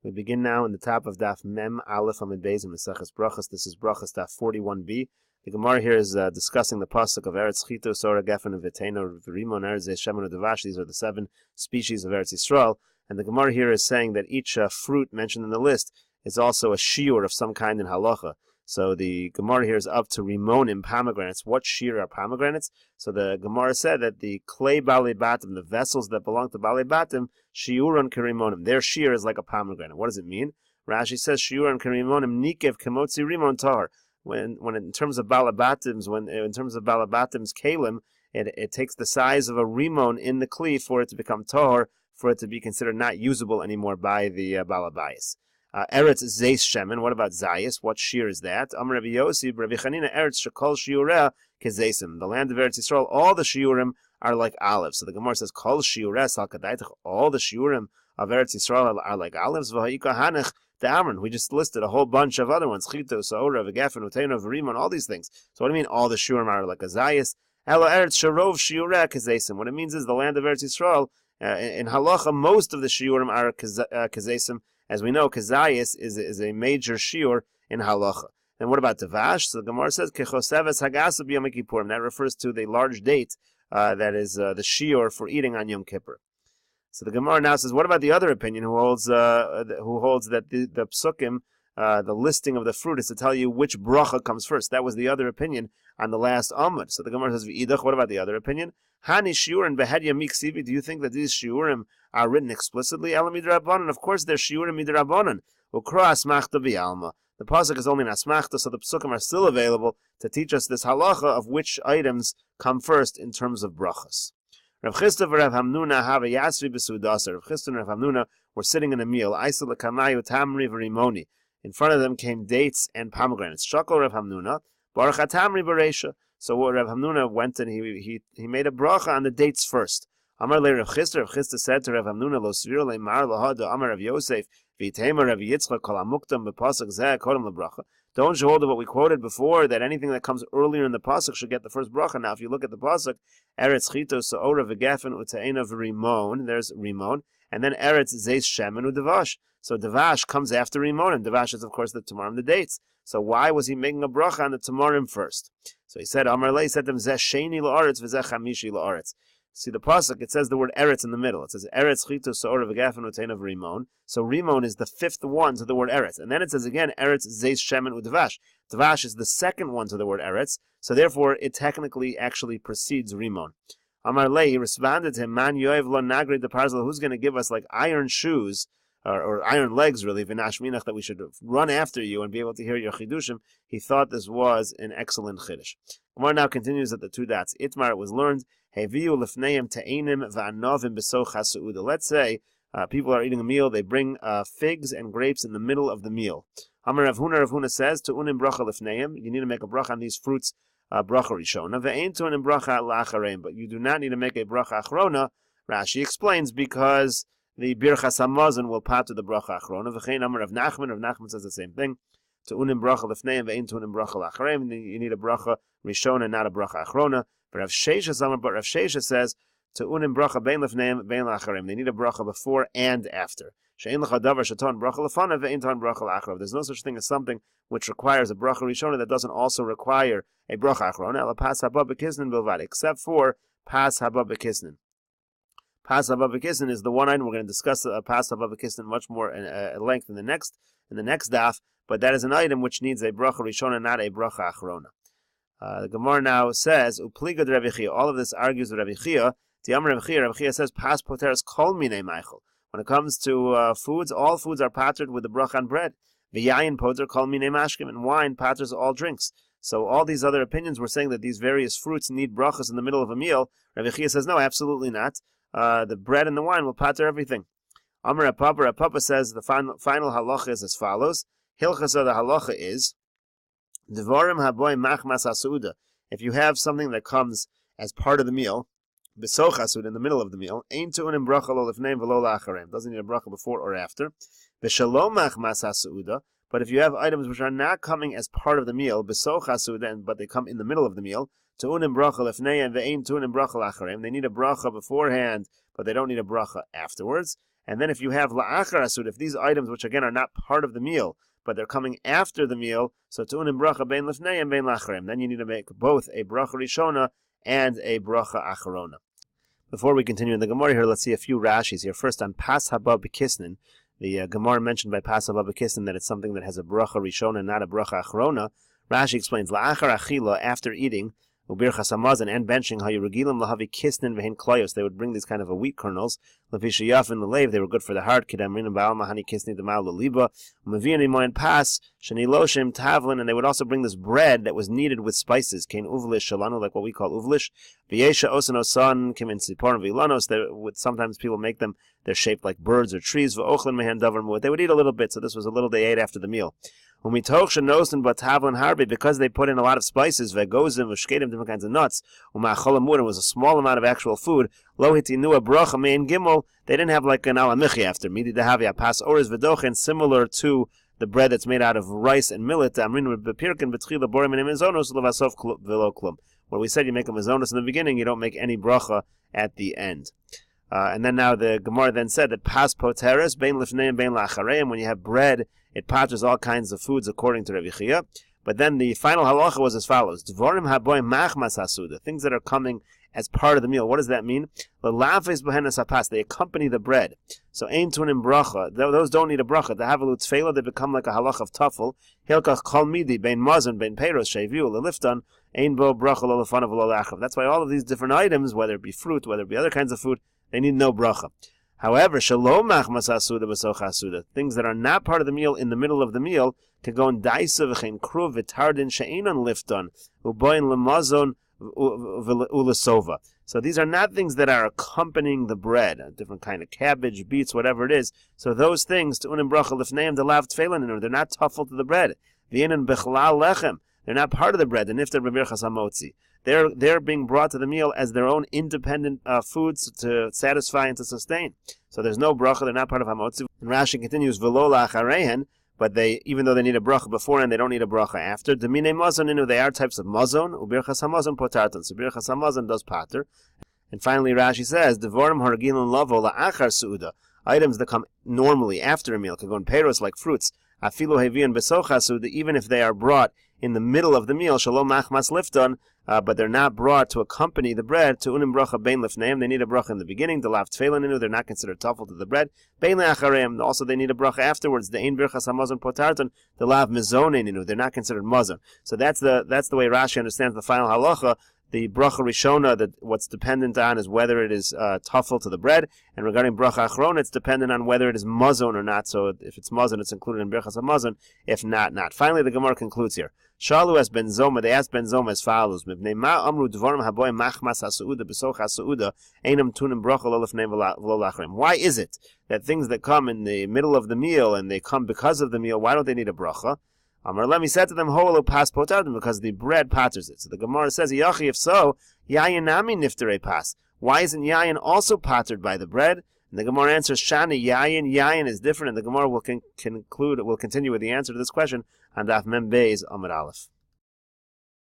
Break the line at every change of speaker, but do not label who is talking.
We begin now in the top of Daf Mem Aleph Amid Beis in Maseches Brachos. This is Berachos Daf 41b. The Gemara here is discussing the pasuk of Eretz Chito, Sora, Gefen, and V'teino, V'rimon, Eretz, Shemen, and Devash. These are the 7 species of Eretz Yisrael. And the Gemara here is saying that each fruit mentioned in the list is also a shiur of some kind in halacha. So the Gemara here is up to rimonim, pomegranates. What shiur are pomegranates? So the Gemara said that the clay balei batim, the vessels that belong to balei batim, shiuron kerimonim. Their shiur is like a pomegranate. What does it mean? Rashi says shiuron kerimonim nikev kemotzi rimon tar. When in terms of balabatim's, in terms of balabatim's kalim, it takes the size of a rimon in the kli for it to become tahor, for it to be considered not usable anymore by the balabayis. Eretz zeis shemen. What about zayis? What shear is that? Amar Rabbi Yossi, Rabbi Chanina, Eretz shekol shiurea kezeisim. The land of Eretz Yisrael, all the shiurim are like olives. So the Gemara says, kol shiurea sal kadaitach. All the shiurim of Eretz Yisrael are like olives. V'ha'ika hanech de'amron. We just listed a whole bunch of other ones. Chito, saora, v'gefen, uteino, v'rimon, all these things. So what do you mean all the shiurim are like a zayis? Elo Eretz sharov shiurea kezeisim. What it means is the land of Eretz Yisrael, in halacha, most of the shiurim are kezeisim. As we know, kezayis is a major shiur in halacha. And what about devash? So the Gemara says, kechoseves hagasa b'yom kippurim. That refers to the large date that is the shiur for eating on Yom Kippur. So the Gemara now says, what about the other opinion who holds that the psukim, the listing of the fruit is to tell you which bracha comes first? That was the other opinion on the last Amud. So the Gemara says, v'idach, what about the other opinion? Hani shiurim behedya miksivi. Do you think that these shiurim are written explicitly? Ela midrabanan. Of course, they're shiurim midrabanan. Ukra asmachta v'alma. The pasuk is only an asmachta, so the psukim are still available to teach us this halacha of which items come first in terms of brachos. Rav Chisda v'Rav Hamnuna have a yasri b'sudasa. Rav Chisda and Rav Hamnuna were sitting in a meal. Aisa l'kamayu tamri v'rimoni. In front of them came dates and pomegranates. Shakol Rav Hamnuna baruch hatamri b'reisha. So what Rav Hamnuna went and he made a bracha on the dates first. Amar le Rav Chisda. Rav Chisda said to Rav Hamnuna, Lo svir le mar lahada Amar Rav Yosef v'itema Rav Yitzchak kol hamuktam b'pasuk zeh kodem lebracha. Don't you hold to what we quoted before, that anything that comes earlier in the pasuk should get the first bracha. Now, if you look at the pasuk, Eretz Chito Saora v'Gefen Uteina v'Rimon, there's Rimon, and then Eretz Zeis Shemen u'Devash. So Devash comes after Rimon, and Devash is, of course, the Tamarim, the dates. So why was he making a bracha on the Tamarim first? So he said, Amar Le, he said to him, Zeh Sheni la'aretz v'Zeh Chamishi la'aretz. See the pasuk, it says the word Eretz in the middle. It says Eretz Chito Saora v'Gefen Uteina v'Rimon. So Rimon is the 5th one to the word Eretz. And then it says again, Eretz Zeis Shemen u'Devash. Devash is the 2nd one to the word Eretz. So therefore, it technically actually precedes Rimon. Amar Le, he responded to him, Man yoev lo nagri de parzel. Who's going to give us like iron shoes, or iron legs really, v'nash minach, that we should run after you and be able to hear your chidushim? He thought this was an excellent chiddush. Gemara now continues at the 2 dots. Itmar, it was learned, Heviu lefneim te'enim v'anovim b'soch ha'su'uda. Let's say people are eating a meal, they bring figs and grapes in the middle of the meal. Amar Rav Huna says, Tu'unim bracha lefneim, you need to make a bracha on these fruits, bracha rishona, ve'ein tu'unim bracha la'achareim, but you do not need to make a bracha achrona. Rashi explains, because the birchas hamazon will pater the bracha achrona. V'chein Amar Rav Nachman says the same thing. Tu'unim bracha lefneim, ve'ein tu'unim bracha la'achareim, you need a bracha rishona, not a bracha achrona. But Rav Shesha says, Tu'unim bracha bein lefneim, bein la'achareim, they need a bracha before and after. She'ein l'cha davar sheton bracha lefanav, ve'ein ton bracha la'acharav. There's no such thing as something which requires a bracha rishona that doesn't also require a bracha achrona. Ela pas haba b'kisnin bilvad, except for pas haba b'kisnin. Pas haba b'kisnin is the one item we're going to discuss. Pas haba b'kisnin much more at length in the next daf, but that is an item which needs a bracha rishona, not a bracha achrona. The Gemara now says, Upliga de Rabbi Chia. All of this argues with Rabbi Chia. Rabbi Chia says, Pas poteres kol minei meichel. When it comes to foods, all foods are patered with the bracha on bread. V'yayin poter kol minei mashkim, and wine paters all drinks. So all these other opinions were saying that these various fruits need brachas in the middle of a meal. Rabbi Chia says, no, absolutely not. The bread and the wine will pater everything. Amar Papa says the final halacha is as follows. Hilchas of the halacha is, Devarim haboy machmas hasuda. If you have something that comes as part of the meal, besoch hasud, in the middle of the meal, ein tu'unim bracha lo lefneim v'lo la'achareim, doesn't need a bracha before or after. Beshalom machmas hasuda. But if you have items which are not coming as part of the meal, besoch hasuda, but they come in the middle of the meal, tu'unim bracha lefneim ve'ein tu'unim bracha la'achareim, they need a bracha beforehand, but they don't need a bracha afterwards. And then if you have la'achar asud, if these items, which again are not part of the meal, but they're coming after the meal, so tu'unim bracha bein lifnei and bein lacharim. Then you need to make both a bracha rishona and a bracha acharona. Before we continue in the Gemara here, let's see a few Rashis here. First on Pas Haba B'Kisnin. The Gemara mentioned by Pas Haba B'Kisnin that it's something that has a bracha rishona, not a bracha acharona. Rashi explains, la'achar achila, after eating, Ubirchas hamazon and benching, how you regilim lahavi kisnin vehin kloyos. They would bring these kind of a wheat kernels. Lefishayaf and lelev, they were good for the heart. Kidamrin ba'al mahani kisni demal leliba. Umavian imoyin pas shani loshim tavlin, and they would also bring this bread that was kneaded with spices. Kain uvlish shalanu, like what we call uvlish. V'yesha osan osan kim in siporim vilanos. They would sometimes people make them. They're shaped like birds or trees. V'ochlin mehan davar mu'at. They would eat a little bit, so this was a little they ate after the meal. Because they put in a lot of spices, vegozim, v'shkedim, different kinds of nuts, it was a small amount of actual food. Lo hitinu bracha mein gimel. They didn't have like an alamichi after midi dehavia pas ores v'dochen, similar to the bread that's made out of rice and millet. Amrin bepirkin betchila borim and mizonos levasof v'lo klum. Where we said you make a mizonos in the beginning, you don't make any bracha at the end. And then now the Gemara then said that pas poteres bein lifnei and bein lachareim. When you have bread, it patters all kinds of foods according to Rabbi Chia. But then the final halacha was as follows: Dvorim haboy machmas hasuda, things that are coming as part of the meal. What does that mean? L'lafes behenas hapas, they accompany the bread. So ein tunim bracha, those don't need a bracha. The havalu tfela, they become like a halacha of tafel. Hilkach kol midi bein mazon bein peiros sheviu leliftan ein bo bracha lo lefanav lo lachav. That's why all of these different items, whether it be fruit, whether it be other kinds of food, they need no bracha. However, shalom machmas hasuda b'soch hasuda, things that are not part of the meal in the middle of the meal, can go in daisa v'chein kruv v'tardin she'enon lifton u'boin lemazon u'lesova. So these are not things that are accompanying the bread, a different kind of cabbage, beets, whatever it is. So those things, tu'unim bracha lifneim delav tfeilan, they're not tuffle to the bread. V'yenon bechlal lechem, they're not part of the bread. The nifter b'mirchas hamotzi. They're being brought to the meal as their own independent foods to satisfy and to sustain. So there's no bracha, they're not part of hamotzi. And Rashi continues, v'lo la'acharehen, but they, even though they need a bracha before and they don't need a bracha after, demine mazon, they are types of mazon, ubirchas hamazon potarton, so birchas hamazon does pater. And finally Rashi says, devorim hargilun lavo la'achar su'uda, items that come normally after a meal, can go in peiros like fruits, afilu hevian besocha su'uda, even if they are brought in the middle of the meal, shalom machmas lifton, but they're not brought to accompany the bread. To unim bracha bein lifneim, they need a bracha in the beginning. The lav tfeilaninu, they're not considered tuffle to the bread. Bein le'achareim, also they need a bracha afterwards. The ein birchas hamazon potarton, the lav mizoneninu, they're not considered mazon. So that's the way Rashi understands the final halacha. The bracha rishona, that what's dependent on is whether it is tuffle to the bread, and regarding bracha achrona, it's dependent on whether it is mazon or not. So if it's mazon, it's included in birchas hamazon. If not, not. Finally, the Gemara concludes here. Shalu as Ben Zoma, they asked Ben Zoma as follows: Mipnei ma amru dvorim haboy machmas hasuuda besoch hasuuda einam tunim bracha lo lefnei v'lo lachrim. Why is it that things that come in the middle of the meal and they come because of the meal, why don't they need a bracha? Amar Lemi said to them, Holo pas potardim, because the bread patters it. So the Gemara says, Yachi, if so, yayin nami nifterei pas. Why isn't yayin also pattered by the bread? And the Gemara answers, Shani yayin. Yayin is different, and the Gemara will continue with the answer to this question on Daf Mem Beis Amud Aleph.